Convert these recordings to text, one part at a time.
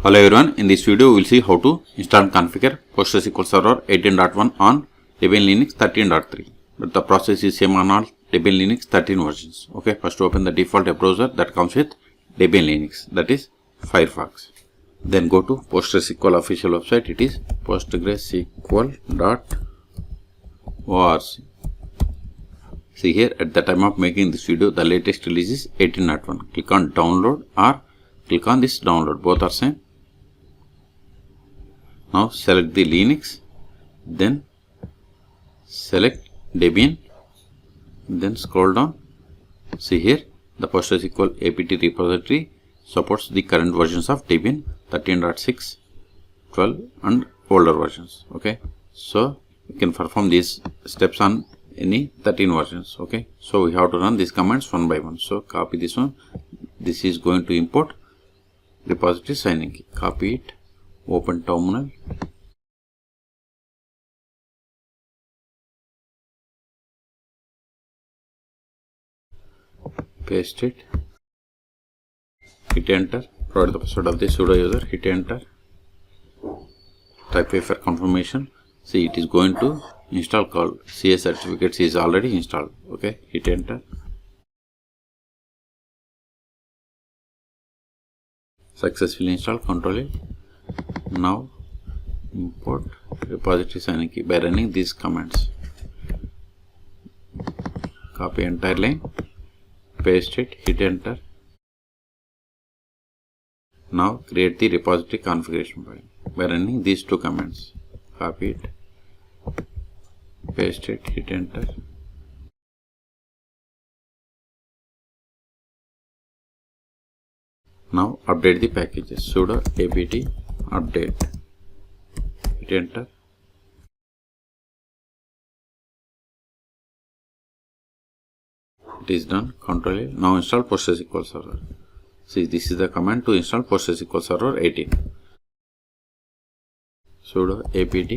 Hello everyone, in this video we will see how to install and configure PostgreSQL Server 18.1 on Debian Linux 13.3. But the process is same on all Debian Linux 13 versions. Okay, first open the default web browser that comes with Debian Linux, that is Firefox. Then go to PostgreSQL official website, it is postgresql.org. See here, at the time of making this video, the latest release is 18.1. Click on download or click on this download, both are same. Now select the Linux, then select Debian, then scroll down. See here, the PostgreSQL apt repository supports the current versions of Debian 13.6, 12 and older versions. Okay, so you can perform these steps on any 13 versions. Okay, so we have to run these commands one by one. So copy this one. This is going to import repository signing key. Copy it, open terminal, paste it, hit enter, provide the password of the sudo user, hit enter, type for confirmation. See, it is going to install called CS certificates is already installed. Okay, hit enter. Successfully installed, control it. Now import repository signing key by running these commands. Copy entire line, paste it, hit enter. Now create the repository configuration file by running these two commands. Copy it, paste it, hit enter. Now update the packages. Sudo apt update, hit enter. It is done. Control A. Now install PostgreSQL Server. See, this is the command to install PostgreSQL Server 18. Sudo apt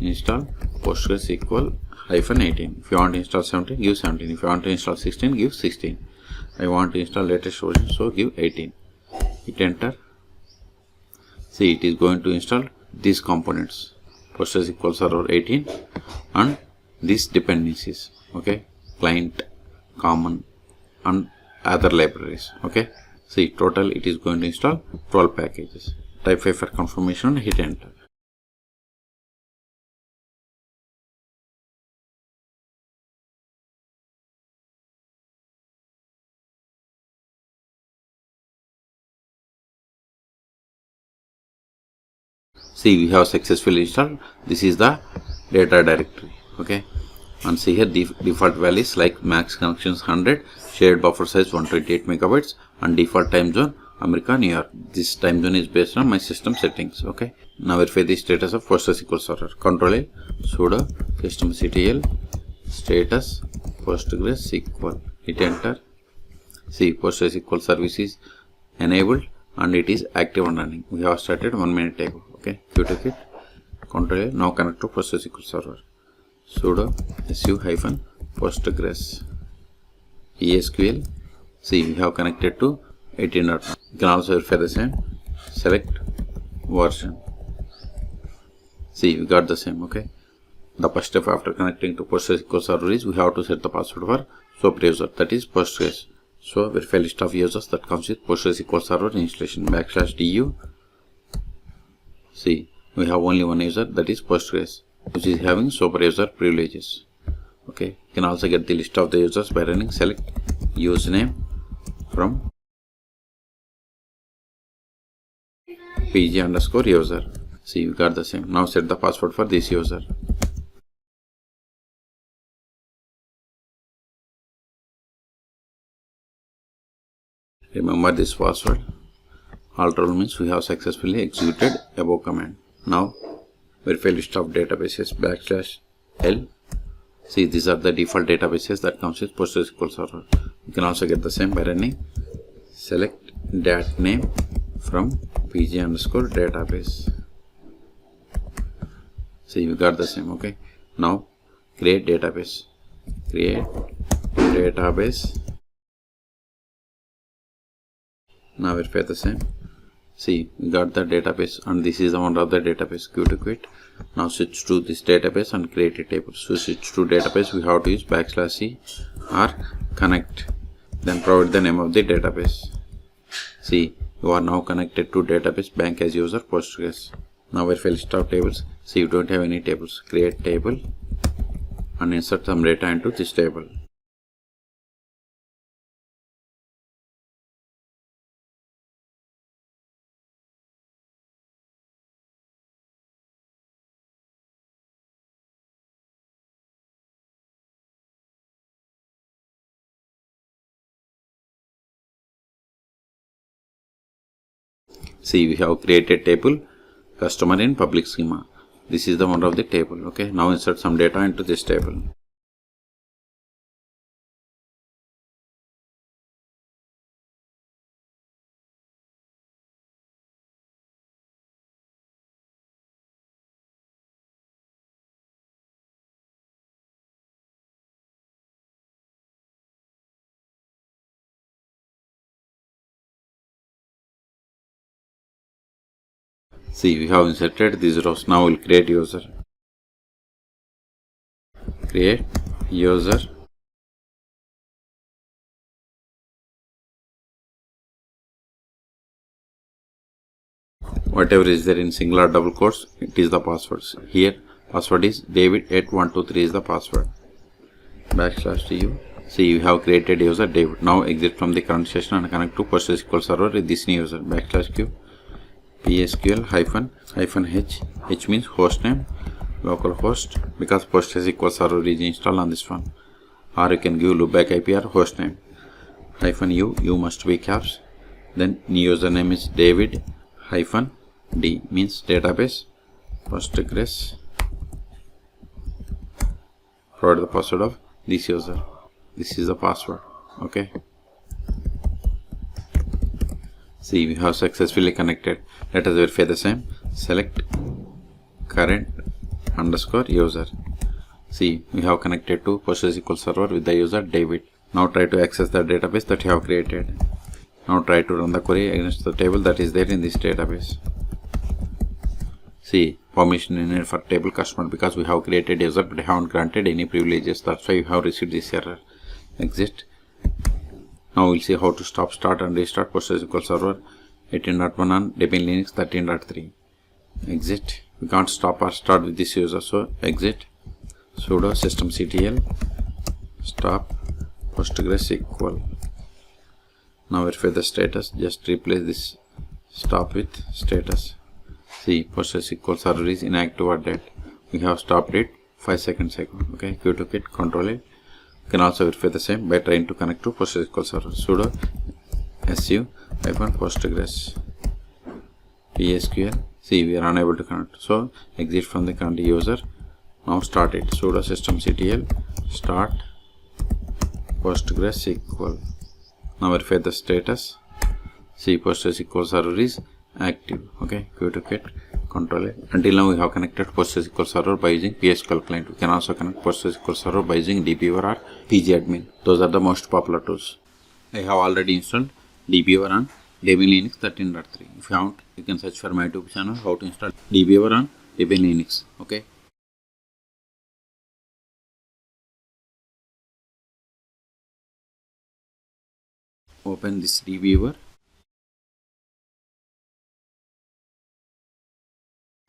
install PostgreSQL-18. If you want to install 17, give 17. If you want to install 16, give 16. I want to install latest version, so give 18. Hit enter. See, it is going to install these components, PostgreSQL Server 18 and these dependencies. Okay, client, common and other libraries. Okay, see, total it is going to install 12 packages. Type for confirmation and hit enter. See, we have successfully installed. This is the data directory. Okay, and see here, default values like max connections 100, shared buffer size 128 megabytes, and default time zone America, New York. This time zone is based on my system settings. Okay, now verify the status of PostgreSQL Server. Control A, sudo systemctl status PostgreSQL. Hit enter. See, PostgreSQL service is enabled and it is active and running. We have started 1 minute ago. Okay, qt control A. Now connect to PostgreSQL Server. Sudo su-postgres esql. See, we have connected to 18.1. You can also verify the same. Select version. See, we got the same. Okay, the first step after connecting to PostgreSQL Server is we have to set the password for super user, that is Postgres. So verify list of users that comes with PostgreSQL Server installation /du. See, we have only one user, that is Postgres, which is having super user privileges. Okay, you can also get the list of the users by running select username from pg_user. See, we got the same. Now set the password for this user. Remember this password. Alter means we have successfully executed above command. Now verify list of databases /l. See, these are the default databases that comes with PostgreSQL Server. You can also get the same by running select dat name from pg_database. See, we got the same. Okay, now create database. Create database. Now verify the same. See, we got the database, and this is the one of the database. Q to quit. Now switch to this database and create a table. So switch to database, we have to use \c or connect. Then provide the name of the database. See, you are now connected to database bank as user Postgres. Now verify list of tables. See, you don't have any tables. Create table and insert some data into this table. See, we have created table customer in public schema. This is the one of the table. Okay, now insert some data into this table. See, we have inserted these rows. Now we'll create user. Create user. Whatever is there in single or double quotes, it is the passwords. Here, password is David8123 is the password. \tu. See, you have created user David. Now exit from the current session and connect to PostgreSQL server with this new user. \q PSQL -h. H means host name, localhost, because PostgreSQL server is installed on this one. Or you can give loopback IP or host name. -u must be caps. Then new username is David -d means database Postgres. Provide the password of this user. This is the password. Okay. See, we have successfully connected. Let us verify the same. Select current _ user. See, we have connected to PostgreSQL server with the user David. Now try to access the database that you have created. Now try to run the query against the table that is there in this database. See, permission needed for table customer because we have created user but haven't granted any privileges. That's why we have received this error. Exit. Now we'll see how to stop, start and restart PostgreSQL server 18.1 on Debian Linux 13.3. Exit. We can't stop or start with this user, so exit. Sudo systemctl stop PostgreSQL. Now verify the status. Just replace this stop with status. See, PostgreSQL server is inactive or dead. We have stopped it 5 seconds ago. Okay, Q to quit, control it. You can also verify the same by trying to connect to PostgreSQL server. Sudo su-postgres PSQL. See, we are unable to connect. So exit from the current user. Now start it. Sudo systemctl start PostgreSQL. Now verify the status. See, PostgreSQL server is active. Okay, Q to quit, control it. Until now we have connected PostgreSQL server by using PSQL client. We can also connect PostgreSQL server by using DBeaver or pgAdmin. Those are the most popular tools. I have already installed DBeaver on Debian Linux 13.3. If you haven't, you can search for my YouTube channel how to install DBeaver on Debian Linux. Okay. Open this DBeaver.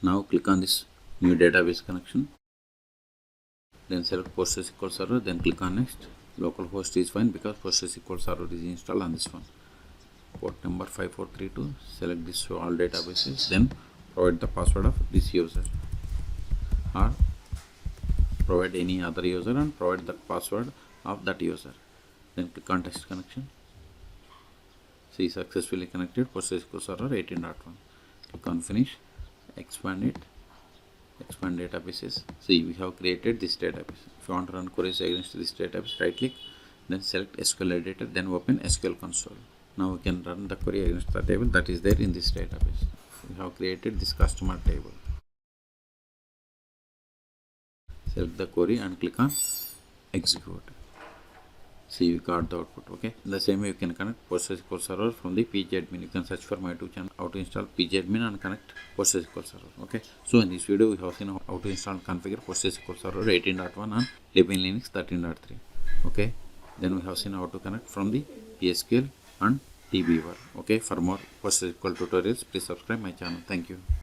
Now click on this new database connection. Then select PostgreSQL server. Then click on next. Localhost is fine because PostgreSQL server is installed on this one. Port number 5432. Select this show all databases. Then provide the password of this user or provide any other user and provide the password of that user. Then click on test connection. See, successfully connected PostgreSQL server 18.1. Click on finish. Expand it. Expand databases. See, we have created this database. If you want to run queries against this database, right click, then select SQL editor, then open SQL console. Now we can run the query against the table that is there in this database. We have created this customer table. Select the query and click on execute. See, we got the output. Okay, in the same way you can connect PostgreSQL server from the pgAdmin. You can search for my YouTube channel how to install pgAdmin and connect PostgreSQL server. Okay, so in this video we have seen how to install and configure PostgreSQL server 18.1 and Debian Linux 13.3. okay, then we have seen how to connect from the PSQL and DBeaver. Okay, for more PostgreSQL tutorials please subscribe my channel. Thank you.